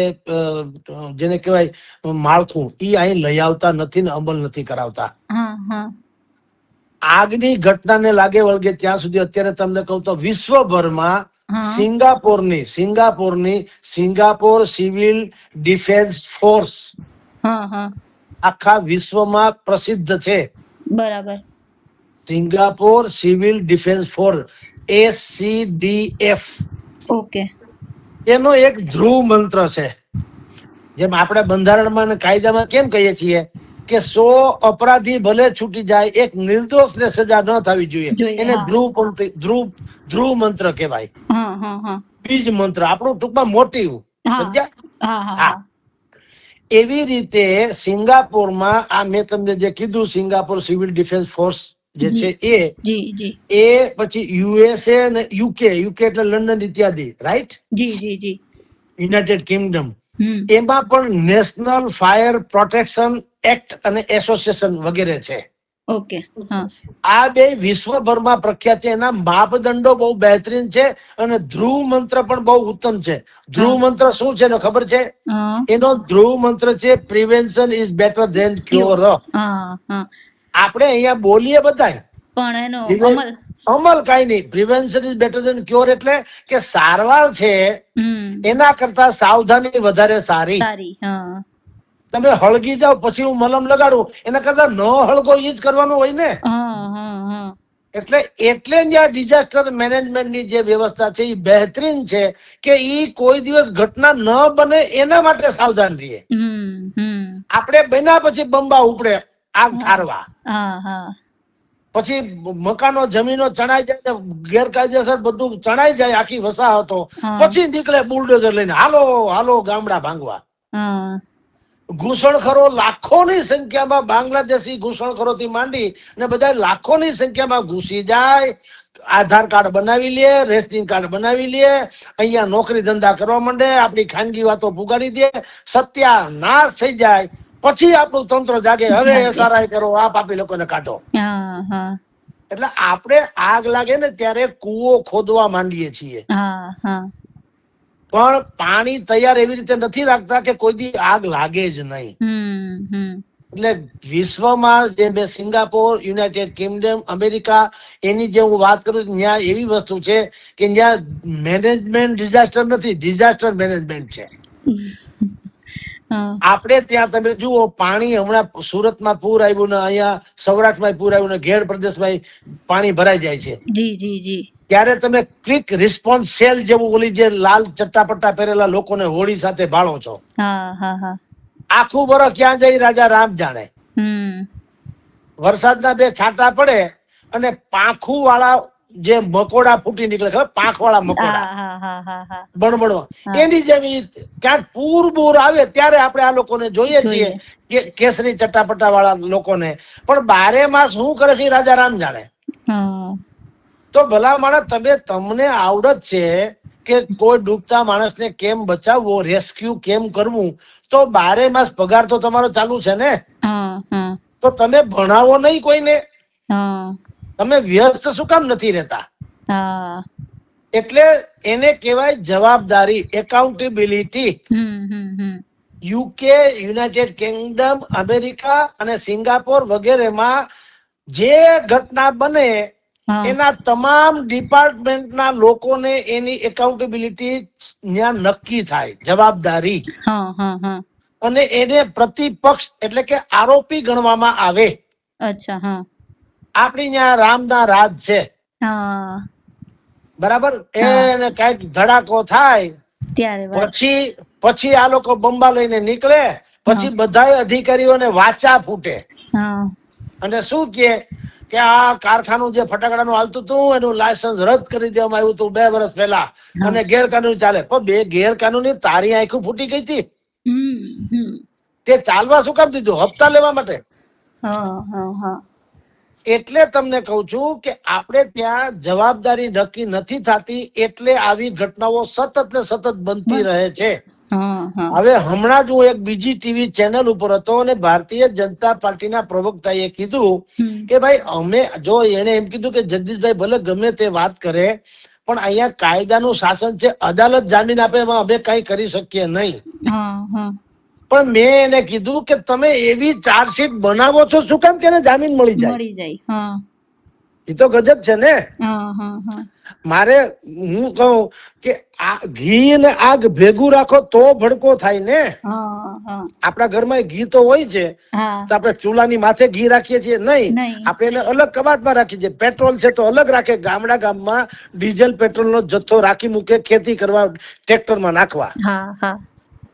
જેને કહેવાય માળખું ઈ અહીં લઈ આવતા નથી ને અમલ નથી કરાવતા. આગની ઘટનાને લાગે વળગે ત્યાં સુધી અત્યારે તમને કહું તો વિશ્વભરમાં સિંગાપોર સિવિલ ડિફેન્સ ફોર્સ આખા વિશ્વમાં પ્રસિદ્ધ છે. બરાબર. Singapore civil defence force, SCDF. Okay. એનો એક ધ્રુવ મંત્ર છે. જેમ આપણે બંધારણમાં અને કાયદામાં કેમ કહીએ છીએ કે 100 અપરાધી ભલે છૂટી જાય, એક નિર્દોષને સજા ન થવી જોઈએ, એને ધ્રુવ મંત્ર કહેવાય. બીજ મંત્ર, આપણું ટૂંકમાં મોટિવ. સમજ્યા? એવી રીતે સિંગાપોરમાં આ મેં તમને જે કીધું, સિંગાપોર સિવિલ ડિફેન્સ ફોર્સ જે છે એ પછી USA અને UK એટલે લંડન ઇત્યાદિ, રાઈટ? યુનાઇટેડ કિંગડમ, એમાં પણ નેશનલ ફાયર પ્રોટેક્શન એક્ટ અને એસોસિએશન વગેરે છે. ઓકે. આ બે વિશ્વભરમાં પ્રખ્યાત છે. એના માપદંડો બહુ બહેતરીન છે અને ધ્રુવ મંત્ર પણ બહુ ઉત્તમ છે. ધ્રુવ મંત્ર શું છે એનો ખબર છે? એનો ધ્રુવ મંત્ર છે prevention is better than cure. આપણે અહીંયા બોલીએ બધા, પણ એનો અમલ કઈ નહીં. Prevention is better than cure એટલે કે સારવાર છે એના કરતા સાવધાની વધારે સારી. તમે હળગી જાવ પછી હું મલમ લગાડું એના કરતા ન હળગો એ જ કરવાનું હોય ને. એટલે જ્યાં ડિઝાસ્ટર મેનેજમેન્ટ ની જે વ્યવસ્થા છે એ બહેતરીન છે કે ઈ કોઈ દિવસ ઘટના ન બને એના માટે સાવધાન રહીએ. આપણે બન્યા પછી બંબા ઉપડે આગ ઠારવા, પછી મકાનો જમીનો ચણાઈ જાય, ગેરકાયદેસર બધું ચણાઈ જાય આખી વસાહતો, પછી નીકળે બુલડોઝર લઈને, હાલો ગામડા ભાંગવા. ઘૂસણખોરો લાખોની સંખ્યામાં, બાંગ્લાદેશી ઘૂસણખોરો થી માંડી ને બધા લાખોની સંખ્યામાં ઘૂસી જાય, આધાર કાર્ડ બનાવી લે, રેશનિંગ કાર્ડ બનાવી લે, અહીંયા નોકરી ધંધા કરવા માંડે, આપણી ખાનગી વાતો પુગાડી દે, સત્યાનાશ થઈ જાય. પછી આપણું તંત્ર જાગે, હવે SRI કરો, આ પાપી લોકોને કાઢો. એટલે આપણે આગ લાગે ને ત્યારે કૂવો ખોદવા માંડીએ છીએ, પણ પાણી તૈયાર એવી રીતે નથી રાખતા કે કોઈ દી આગ લાગે જ નહીં. એટલે વિશ્વમાં જે બે સિંગાપોર, યુનાઇટેડ કિંગડમ, અમેરિકા, એની જે હું વાત કરું ત્યાં એવી વસ્તુ છે કે ત્યાં મેનેજમેન્ટ ડિઝાસ્ટર નથી, ડિઝાસ્ટર મેનેજમેન્ટ છે. આપણે ત્યાં તમે જુઓ, પાણી હમણાં સુરતમાં પૂર આવ્યું ને અહીંયા સૌરાષ્ટ્રમાં પૂર આવ્યું ને ઘેડ પ્રદેશમાં પાણી ભરાઈ જાય છે. ત્યારે તમે ક્વિક રિસ્પોન્સ સેલ જેવું ઓલી જે લાલ ચટ્ટાપટ્ટા પહેરેલા લોકોને હોળી સાથે ભાળો છો, આખું વર્ષ ક્યાં જઈ રાજા રામ જાણે. વરસાદના 2 છાંટા પડે અને પાંખું વાળા જે મકોડા ફૂટી નીકળે, ખબર? પાંખ વાળા મકોડા બણબણવા, એની જેમ ક્યાંક પૂર આવે ત્યારે આપણે આ લોકોને જોઈએ છીએ કે કેસરી ચટ્ટાપટ્ટા વાળા લોકોને. પણ 12 માસ શું કરે છે રાજા રામ જાણે. તો ભલા માણસ, તમને આવડત છે કે કોઈ ડૂબતા માણસને કેમ બચાવવો, રેસ્ક્યુ કેમ કરવું, તો 12 માસ પગાર તો તમારો ચાલુ છે ને. તો તમે ભણાવો નહીં કોઈને, તમે વ્યસ્ત શું કામ નથી રહેતા? એટલે એને કહેવાય જવાબદારી, accountability. UK, United Kingdom, America અને સિંગાપોર વગેરેમાં જે ઘટના બને એના તમામ ડિપાર્ટમેન્ટના લોકોને એની એકાઉન્ટેબિલિટી ત્યાં નક્કી થાય, જવાબદારી. અને એને પ્રતિપક્ષ એટલે કે આરોપી ગણવામાં આવે. આપણી ત્યાં રામના રાજ છે, બરાબર. એને કઈક ધડાકો થાય પછી આ લોકો બંબા લઈને નીકળે, પછી બધા અધિકારીઓને વાચા ફૂટે અને શું કે આ કારખાનું જે ફટાકડાનું હાલતું હતું એનું લાયસન્સ રદ કરી દેવામાં આવ્યું હતું 2 વર્ષ પહેલા અને ગેરકાનૂની ચાલે. પણ ગેરકાનૂની તારી આંખું ફૂટી ગઈ હતી, તે ચાલવા શું કામ દીધું? હપ્તા લેવા માટે. એટલે તમને કહું છું કે આપણે ત્યાં જવાબદારી નક્કી નથી થતી, એટલે આવી ઘટનાઓ સતત ને સતત બનતી રહે છે. હવે હમણાં જ હું એક બીજી ટીવી ચેનલ ઉપર હતો અને ભારતીય જનતા પાર્ટીના પ્રવક્તાએ કીધું કે ભાઈ અમે જો એને એમ કીધું કે જગદીશભાઈ ભલે ગમે તે વાત કરે પણ અહીંયા કાયદાનું શાસન છે, અદાલત જામીન આપે એમાં અમે કઈ કરી શકીએ નહીં. પણ મેં એને કીધું કે તમે એવી ચાર્જશીટ બનાવો છો શું કામ કે જામીન મળી જાય? એ તો ગજબ છે ને. મારે હું કહું કે આ ઘી ને આગ ભેગું રાખો તો ભડકો થાય ને. આપણા ઘરમાં ઘી તો હોય છે તો આપણે ચૂલાની માથે ઘી રાખીએ છીએ નહીં, આપણે એને અલગ કબાટમાં રાખીએ છીએ. પેટ્રોલ છે તો અલગ રાખે, ગામમાં ડીઝલ પેટ્રોલ નો જથ્થો રાખી મૂકે ખેતી કરવા, ટ્રેક્ટરમાં નાખવા.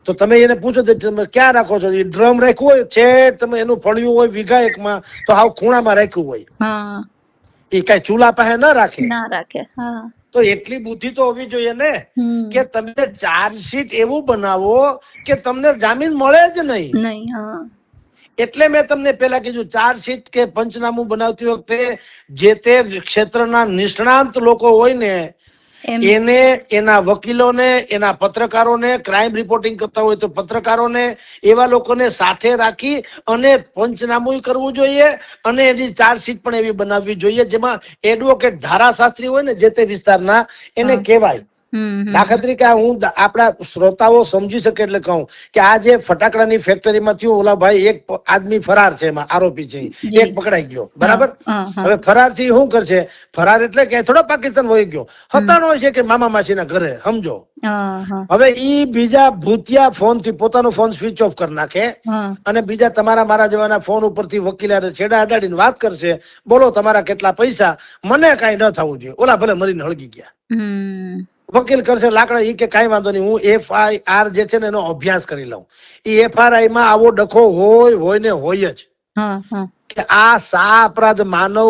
તો તમે એને પૂછો તમે ક્યાં રાખો છો? એ ડ્રમ રાખ્યું હોય છે, તમે એનું ફળિયું હોય વીઘા એકમાં તો હાવ ખૂણામાં રાખ્યું હોય, એ કઈ ચૂલા પાસે ના રાખે. તો એટલી બુદ્ધિ તો હોવી જોઈએ ને કે તમે ચાર્જશીટ એવું બનાવો કે તમને જામીન મળે જ નહીં. એટલે મેં તમને પેલા કીધું ચાર્જશીટ કે પંચનામું બનાવતી વખતે જે તે ક્ષેત્રના નિષ્ણાંત લોકો હોય ને એને, એના વકીલોને, એના પત્રકારોને, ક્રાઇમ રિપોર્ટિંગ કરતા હોય તો પત્રકારોને, એવા લોકોને સાથે રાખી અને પંચનામું કરવું જોઈએ અને એની ચાર્જશીટ પણ એવી બનાવવી જોઈએ જેમાં એડવોકેટ, ધારાશાસ્ત્રી હોય ને જે તે વિસ્તારના, એને કહેવાય. દાખલા તરીકે હું આપણા શ્રોતાઓ સમજી શકે એટલે કહું કે આ જે ફટાકડાની ફેક્ટરીમાં થયું, ઓલા ભાઈ એક આદમી ફરાર છે, એમાં આરોપી છે, એક પકડાઈ ગયો, બરાબર. હવે ફરાર છે શું કરશે? ફરાર એટલે કે થોડો પાકિસ્તાન વહી ગયો, હતાણો છે કે મામા માસીના ઘરે, સમજો. હવે ઈ બીજા ભૂતિયા ફોન થી પોતાનો ફોન સ્વિચ ઓફ કરી નાખે અને બીજા તમારા મારા જેવાના ફોન ઉપરથી વકીલાને છેડા અડાડીને વાત કરશે, બોલો તમારા કેટલા પૈસા, મને કઈ ન થવું જોઈએ, ઓલા ભલે મરીને હળગી ગયા. વકીલ કરશે લાકડા, ઈ કે કઈ વાંધો નહીં, હું FIR જે છે ને એનો અભ્યાસ કરી લઉં. એ FRI માં આવો ડખો હોય ને હોય જ કે આ સા અપરાધ માનવ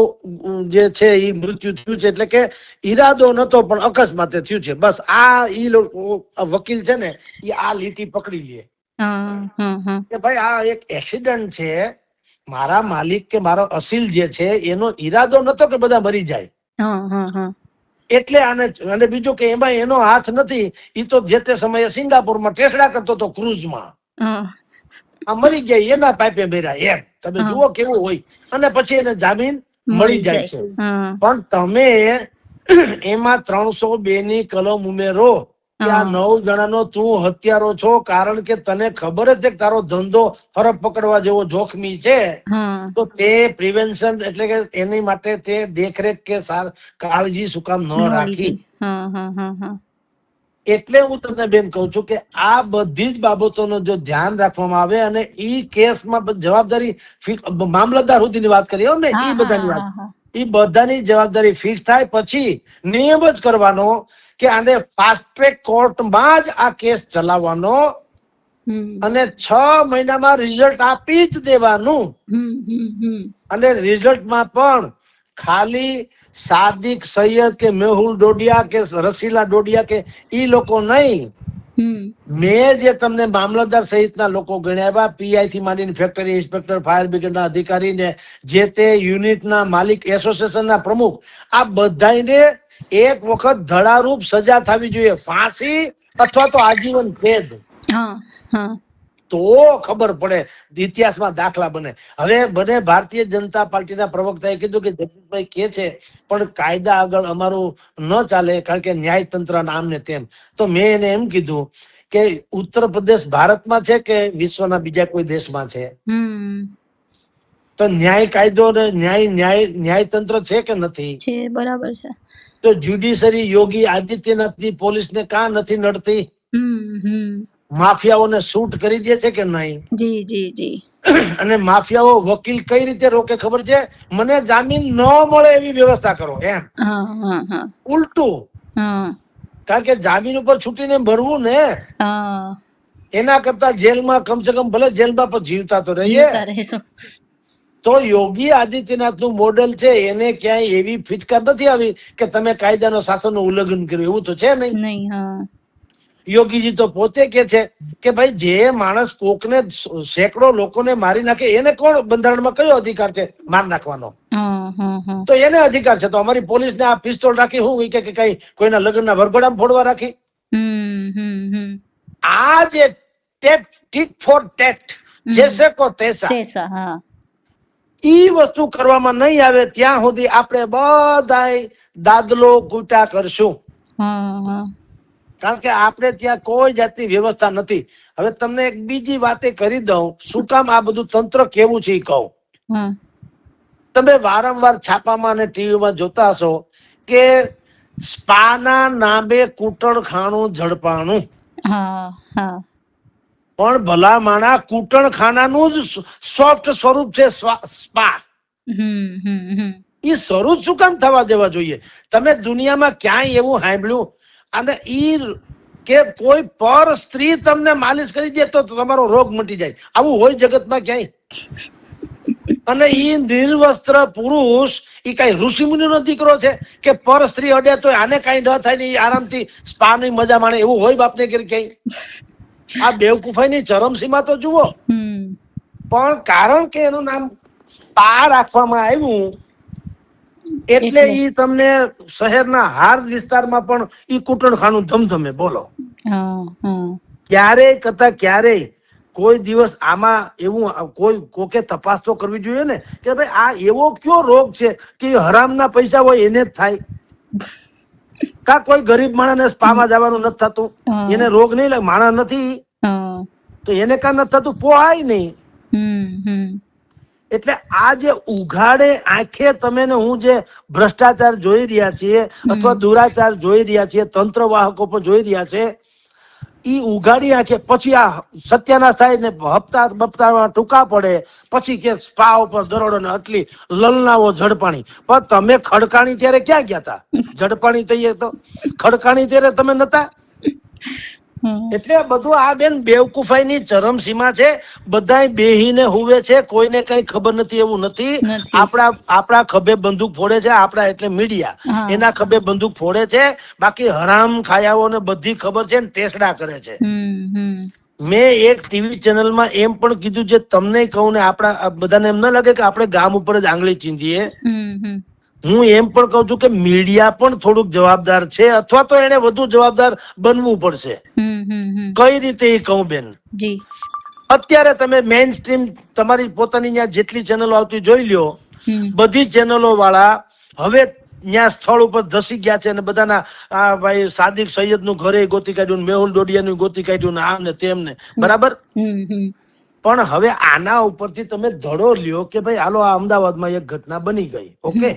જે છે એ મૃત્યુ થયું છે, એટલે કે ઈરાદો નતો પણ અકસ્માતે થયું છે. બસ આ ઈ વકીલ છે ને એ આ લીટી પકડી લે કે ભાઈ આ એક એક્સિડન્ટ છે, મારા માલિક કે મારો અસીલ જે છે એનો ઈરાદો નતો કે બધા મરી જાય, એટલે આને. અને બીજું કે એમાં એનો હાથ નથી, એ તો જે તે સમયે સિંગાપુરમાં ટેસડા કરતો હતો ક્રુઝમાં, આ મરી ગયા એના પાઇપે બેરા, એમ તમે જુઓ કેવું હોય. અને પછી એને જામીન મળી જાય છે. પણ તમે એમાં 302 ની કલમ ઉમેરો કે આ 9 જણાનો તું હત્યારો છો, કારણ કે તને ખબર જ છે કે તારો ધંધો હરફ પકડવા જેવો જોખમી છે, તો તે પ્રિવેન્શન એટલે કે એની માટે તે દેખરેખ કે કાળજી શું કામ ન રાખી? એટલે હું તમને બેન કહું છું કે આ બધી જ બાબતોનો જો ધ્યાન રાખવામાં આવે અને ઈ કેસમાં જવાબદારી મામલતદાર સુધીની વાત કરીએ ને, ઈ બધાની વાત, ઈ બધાની જવાબદારી ફિક્સ થાય પછી નિયમ જ કરવાનો કે આને ફાસ્ટ ટ્રેક કોર્ટમાં જ આ કેસ ચલાવવાનો અને 6 મહિનામાં રિઝલ્ટ આપી જ દેવાનું. અને રિઝલ્ટમાં પણ ખાલી સાદિક સૈયદ કે મેહુલ ડોડિયા કે રસીલા ડોડિયા કે ઈ લોકો નહીં, મેં જે તમને મામલતદાર સહિતના લોકો ગણ્યા, PI થી માંડીને ફેક્ટરી ઇન્સ્પેક્ટર, ફાયર બ્રિગેડના અધિકારી ને જે તે યુનિટના માલિક, એસોસિએશનના પ્રમુખ, આ બધાને એક વખત ધડારૂપ સજા થવી જોઈએ, ફાંસી અથવા તો આજીવન કેદ, તો ખબર પડે, ઇતિહાસમાં દાખલા બને. હવે બને ભારતીય જનતા પાર્ટીના પ્રવક્તાએ કીધું કે જગદીશભાઈ કે છે પણ કાયદા આગળ અમારું ન ચાલે કારણ કે ન્યાયતંત્ર આમ ને તેમ. તો મેં એને એમ કીધું કે ઉત્તર પ્રદેશ ભારતમાં છે કે વિશ્વના બીજા કોઈ દેશમાં છે? તો ન્યાય કાયદો ને ન્યાયતંત્ર છે કે નથી? છે, બરાબર છે. તો જ્યુડિશરી યોગી આદિત્યનાથની પોલીસને કાં નથી નડતી? માફિયાઓને શૂટ કરી દે છે કે નહીં? જી જી જી. અને માફિયાઓ વકીલ કઈ રીતે રોકે ખબર છે? મને જામીન ન મળે એવી વ્યવસ્થા કરો એમ. ઉલટું, કારણ કે જામીન ઉપર છૂટીને ભરવું ને, એના કરતા જેલમાં કમસે કમ ભલે જેલમાં પણ જીવતા તો રહીએ. તો યોગી આદિત્યનાથ નું મોડેલ છે, એને ક્યાંય એવી ફિટકાર નથી આવી કે તમે કાયદાનો શાસનનું ઉલ્લંઘન કર્યું, એવું તો છે નહીં. યોગીજી તો પોતે કે છે કે ભાઈ જે માણસ કોકને સેંકડો લોકોને મારી નાખે એને કોણ બંધારણમાં કયો અધિકાર છે માર નાખવાનો? તો એને અધિકાર છે. તો અમારી પોલીસને આ પિસ્તોલ રાખી હું કે કઈ કોઈના લગ્નના વરઘોડામાં ફોડવા રાખી? આ જે ટીટ ફોર ટેટ, જેસે કો તૈસા, ઈ વસ્તુ કરવામાં નહીં આવે ત્યાં સુધી આપણે બધાય દાદલો કૂટા કરશું. કારણ કે આપણે ત્યાં કોઈ જાતની વ્યવસ્થા નથી. હવે તમને એક બીજી વાતે કરી દઉં, શું કામ આ બધું તંત્ર કેવું છે એ કહું. તમે વારંવાર છાપામાં અને ટીવીમાં જોતા હશો કે સ્પાના નામે કૂટણખાનું ઝડપાણું. પણ ભલા માણા કૂટણખાનાનું જ સોફ્ટ સ્વરૂપ છે સ્પા. એ સ્વરૂપ શું કામ થવા દેવા જોઈએ? તમે દુનિયામાં ક્યાંય એવું સાંભળ્યું? અને ઈ કે કોઈ પર સ્ત્રી તમને માલિશ કરી દે તો તમારો રોગ મટી જાય, આવું હોય જગતમાં ક્યાંય? અને ઈ નિર્વસ્ત્ર પુરુષ ઈ કઈ ઋષિમુનિ નો દીકરો છે કે પર સ્ત્રી અડે તો આને કઈ ન થાય ને આરામથી સ્પા ની મજા માણે, એવું હોય બાપને ઘરે ક્યાંય? આ બેવકૂફાઈ ની ચરમસીમા તો જુઓ. પણ કારણ કે એનું નામ સ્પા રાખવામાં આવ્યું એટલે ઈ તમને શહેરના હાર્દ વિસ્તારમાં પણ ઈ કૂટણખાનું ધમધમે. બોલો, ક્યારેય કરતા ક્યારેય કોઈ દિવસ આમાં એવું કોકે તપાસ તો કરવી જોઈએ ને કે ભાઈ આ એવો કયો રોગ છે કે હરામના પૈસા હોય એને જ થાય? કા કોઈ ગરીબ માણસને સ્પામાં જવાનું નથી થતું? એને રોગ નહીં લાગે, માણસ નથી તો એને કા નથી થતું? પોહાય નહીં. એટલે આ જે ઉઘાડે આંખે તમે ને હું જે ભ્રષ્ટાચાર જોઈ રહ્યા છીએ અથવા દુરાચાર જોઈ રહ્યા છીએ, તંત્ર વાહકો પર જોઈ રહ્યા છે, ઈ ઉઘાડી આંખે પછી આ સત્યાનાશ થાય ને હપ્તા બપ્તામાં ટૂંકા પડે, પછી કે સ્પા ઉપર દરોડો ને આટલી લલનાઓ ઝડપાણી. પણ તમે ખડકાણી ત્યારે ક્યાં ગયા હતા? ઝડપાણી થઈએ તો ખડકાણી ત્યારે તમે નતા. એટલે બધું આ બેન બેવકૂફાઈ ની ચરમસીમા છે. બધાય બેહીને હુવે છે, કોઈને કઈ ખબર નથી એવું નથી. આપણા ખભે બંદૂક ફોડે છે, આપણા એટલે મીડિયા એના ખભે બંદૂક ફોડે છે. બાકી હરામ ખાયાઓને બધી ખબર છે ને ટેસડા કરે છે. મેં એક ટીવી ચેનલમાં એમ પણ કીધું છે, તમને કહું ને આપણા બધાને એમ ન લાગે કે આપણે ગામ ઉપર જ આંગળી ચીંધીએ. હું એમ પણ કઉ છું કે મીડિયા પણ થોડુંક જવાબદાર છે, અથવા તો એને વધુ જવાબદાર બનવું પડશે. કઈ રીતે એ કહું બેન? અત્યારે તમે મેઇન સ્ટ્રીમ તમારી પોતાની ત્યાં જેટલી ચેનલો આવતી જોઈ લ્યો, બધી ચેનલો વાળા હવે ત્યાં સ્થળ ઉપર ધસી ગયા છે અને બધાના ભાઈ સાદિક સૈયદ નું ઘરે ગોતી કાઢ્યું, મેહુલ ડોડિયા નું ગોતી કાઢ્યું, આમ ને તેમ ને, બરાબર. પણ હવે આના ઉપરથી તમે ધડો લ્યો કે ભાઈ હાલો આ અમદાવાદમાં એક ઘટના બની ગઈ, ઓકે,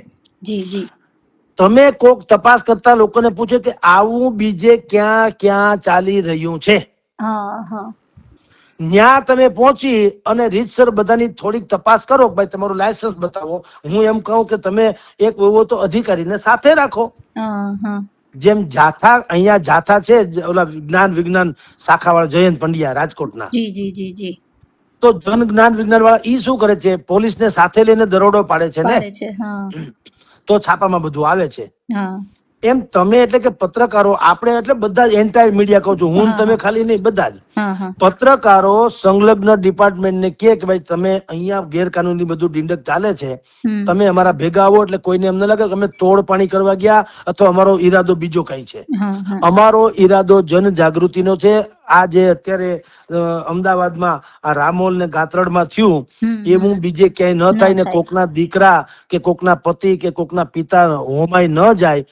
તમે કોક તપાસ કરતા લોકોને પૂછો કે આવું બીજે ક્યાં ક્યાં ચાલી રહ્યું છે? ત્યાં તમે પહોંચી અને રીતસર બધાની થોડીક તપાસ કરો. ભાઈ તમારું લાયસન્સ બતાવો. હું એમ કહું કે તમે એક એવો તો અધિકારીને સાથે રાખો. જેમ જાથા અહીંયા જાથા છે ઓલા જ્ઞાન વિજ્ઞાન શાખા વાળા જયંત પંડ્યા રાજકોટના, તો જન જ્ઞાન વિજ્ઞાન વાળા ઈ શું કરે છે? પોલીસને સાથે લઈને દરોડો પાડે છે ને, તો છાપામાં બધું આવે છે. એમ તમે એટલે કે પત્રકારો આપણે એટલે બધા જ એન્ટાયર મીડિયા કહું છું, હું તમે ખાલી નહીં, બધા જ પત્રકારો સંલગ્ન ડિપાર્ટમેન્ટને કે ભાઈ તમે અહીંયા ગેરકાનૂની બધું ડીંડક ચાલે છે, તમે અમારા ભેગા આવો. એટલે કોઈને એમ ન લાગે કે અમે તોડ પાણી કરવા ગયા અથવા અમારો ઈરાદો બીજો કઈ છે. અમારો ઈરાદો જનજાગૃતિનો છે. આ જે અત્યારે અમદાવાદમાં આ રામોલ ને ગાત્રડમાં થયું એવું બીજે ક્યાંય ન થાય ને કોકના દીકરા કે કોકના પતિ કે કોકના પિતા હોમાય ન જાય.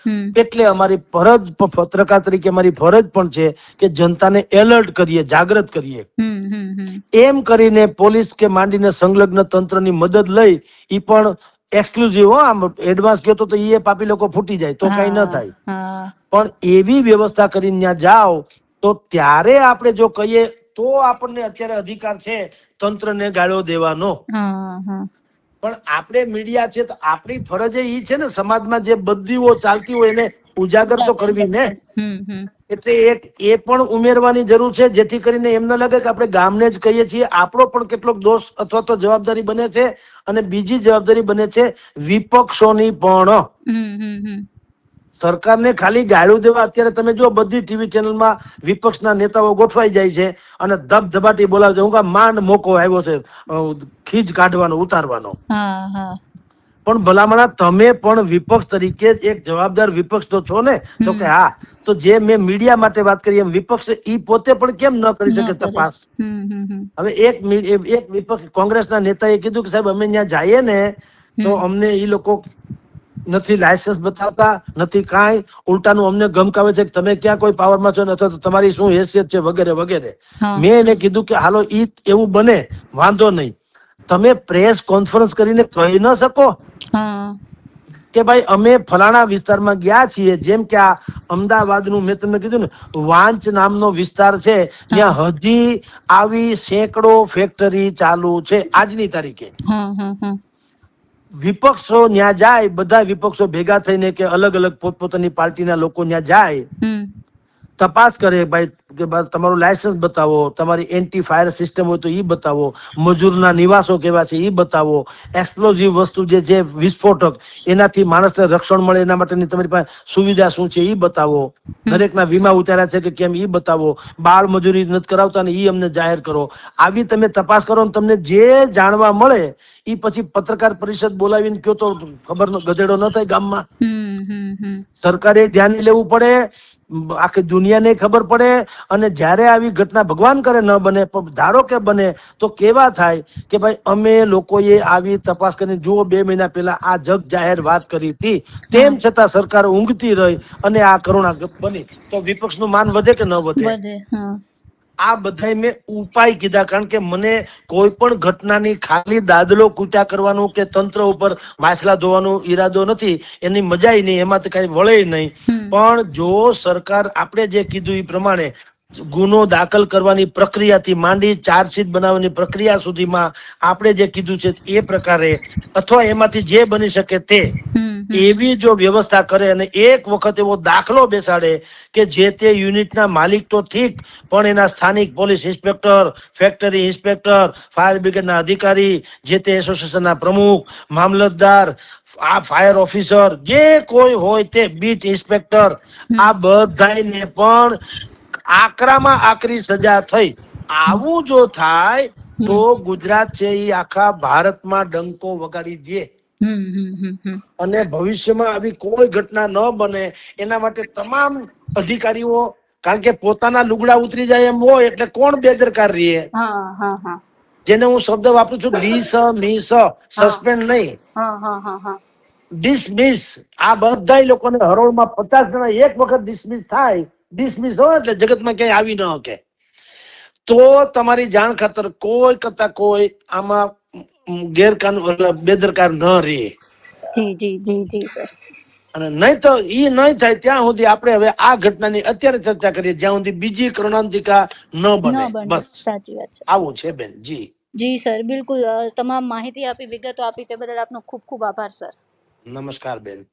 એટલે અમારી ફરજ, પત્રકાર તરીકે અમારી ફરજ પણ છે કે જનતાને એલર્ટ કરીએ, જાગૃત કરીએ. એમ કરીને પોલીસ કે માંડીને સંલગ્ન તંત્રની મદદ લઈ, ઈ પણ એક્સક્લુઝિવ, આમ એડવાન્સ ગયો તો એ પાપી લોકો ફૂટી જાય તો કઈ ન થાય. પણ એવી વ્યવસ્થા કરીને ત્યાં જાઓ તો ત્યારે આપણે જો કહીએ તો આપણને અત્યારે અધિકાર છે તંત્રને ગાળો દેવાનો. પણ આપણે મીડિયા છે તો આપણી ફરજ એ છે ને સમાજમાં જે બદીઓ ચાલતી હોય એને ઉજાગર તો કરવી ને. એટલે એક એ પણ ઉમેરવાની જરૂર છે, જેથી કરીને એમ ન લાગે કે આપણે ગામને જ કહીએ છીએ. આપણો પણ કેટલોક દોષ અથવા તો જવાબદારી બને છે. અને બીજી જવાબદારી બને છે વિપક્ષોની પણ. સરકારને ખાલી ગાળું દેવા, અત્યારે તમે જો બધી ટીવી ચેનલમાં વિપક્ષના નેતાઓ ગોઠવાઈ જાય છે અને ધબધબાટી બોલાવે છે. હું કા માંડ મોકો આવ્યો છે ખીજ કાઢવાનો, ઉતારવાનો. પણ ભલામણા તમે પણ વિપક્ષ તરીકે એક જવાબદાર વિપક્ષ તો છો ને. તો કે હા, તો જે મેં મીડિયા માટે વાત કરી એમ વિપક્ષ ઈ પોતે પણ કેમ ન કરી શકે તપાસ. હવે એક વિપક્ષ કોંગ્રેસના નેતાએ કીધું કે સાહેબ અમે ત્યાં જઈએ ને તો અમને ઈ લોકો નથી લાયસન્સ બતાવતા, નથી કાંઈ, ઉલટાનું અમને ગમકાવે છે કે તમે ક્યાં કોઈ પાવરમાં છો ને અથવા તો તમારી શું હેસિયત છે વગેરે વગેરે. મેં એને કીધું કે હાલો ઈ એવું બને વાંધો નહીં, તમે પ્રેસ કોન્ફરન્સ કરીને કહી ન શકો કે ભાઈ અમે ફલાણા વિસ્તારમાં ગયા છીએ. જેમ કે આ અમદાવાદનું મેં તમને કીધું ને, વાંચ નામનો વિસ્તાર છે, ત્યાં હજી આવી સેંકડો ફેક્ટરી ચાલુ છે આજની તારીખે. વિપક્ષો ત્યાં જાય, બધા વિપક્ષો ભેગા થઈને કે અલગ અલગ પોતપોતાની પાર્ટીના લોકો ત્યાં જાય, તપાસ કરે ભાઈ કે તમારું લાયસન્સ બતાવો, તમારી એન્ટી ફાયર સિસ્ટમ હોય તો ઈ બતાવો, મજૂરના નિવાસો કેવા છે ઈ બતાવો, એક્સપ્લોઝિવ વસ્તુ જે છે વિસ્ફોટક એનાથી માણસને રક્ષણ મળે એના માટેની તમારી પાસે સુવિધા શું છે ઈ બતાવો, દરેકના વીમા ઉતાર્યા છે કે કેમ ઈ બતાવો, બાળ મજૂરી નથી કરાવતા ને ઈ અમને જાહેર કરો. આવી તમે તપાસ કરો ને તમને જે જાણવા મળે ઈ પછી પત્રકાર પરિષદ બોલાવીને કયો તો ખબર ગધેડો ન થાય ગામમાં. સરકારે ધ્યાન લેવું પડે, આખી દુનિયાને ખબર પડે. અને જ્યારે આવી ઘટના ભગવાન કરે ન બને, પણ ધારો કે બને તો કેવા થાય કે ભાઈ અમે લોકોએ આવી તપાસ કરીને જુઓ 2 મહિના પહેલા આ જગ જાહેર વાત કરી હતી, તેમ છતાં સરકાર ઊંઘતી રહી અને આ કરુણા બની, તો વિપક્ષનું માન વધે કે ન વધે? આ બધા મેં ઉપાય કીધા, કારણ કે મને કોઈ પણ ઘટનાની ખાલી દાદલો કૂટા કરવાનું કે તંત્ર ઉપર માછલા ધોવાનો ઈરાદો નથી. એની મજા નહીં, એમાં તો કઈ વળે નહીં. પણ જો સરકાર આપણે જે કીધું એ પ્રમાણે ગુનો દાખલ કરવાની પ્રક્રિયાથી માંડી ચાર્જશીટ બનાવવાની પ્રક્રિયા સુધીમાં આપણે જે કીધું છે એ પ્રકારે અથવા એમાંથી જે બની શકે તે એવી જો વ્યવસ્થા કરે અને એક વખત એવો દાખલો બેસાડે કે જે તે યુનિટના માલિક તો ઠીક, પણ એના સ્થાનિક police inspector, factory inspector, fire બ્રિગેડના અધિકારી, જે તે એસોસિએશનના પ્રમુખ, મામલતદાર, આ ફાયર ઓફિસર, જે કોઈ હોય તે બીટ ઇન્સ્પેક્ટર, આ બધાને પણ આકરામાં આકરી સજા થઈ. આવું જો થાય તો ગુજરાત છે એ આખા ભારતમાં ડંકો વગાડી દે. અને ભવિષ્યમાં આવી કોઈ ઘટના ન બને એના માટે તમામ અધિકારીઓ, કારણ કે પોતાના લુગડા ઉતરી જાય એમ હોય એટલે કોણ બેદરકાર રહે. જેને હું શબ્દ વાપરું છું ડિસમિસ, સસ્પેન્ડ નહીં, ડિસમિસ. આ બધા લોકોને હરોળમાં 50 જણા એક વખત ડિસમિસ થાય, ડિસમિસ હોય એટલે જગતમાં ક્યાંય આવી ન શકે. તો તમારી જાણ ખાતર કોઈ કરતા કોઈ આમાં ગેરકાનૂન બેદરકાર ન રહે. અને નહીં તો ઈ નહીં થાય ત્યાં સુધી આપણે હવે આ ઘટનાની અત્યારે ચર્ચા કરીએ જ્યાં સુધી બીજી કરુણાંતિકા ન બને. બસ સાચી વાત છે, આવું છે બેન. જી સર, બિલકુલ. તમામ માહિતી આપી, વિગતો આપી તે બદલ આપનો ખૂબ ખૂબ આભાર સર. નમસ્કાર બેન.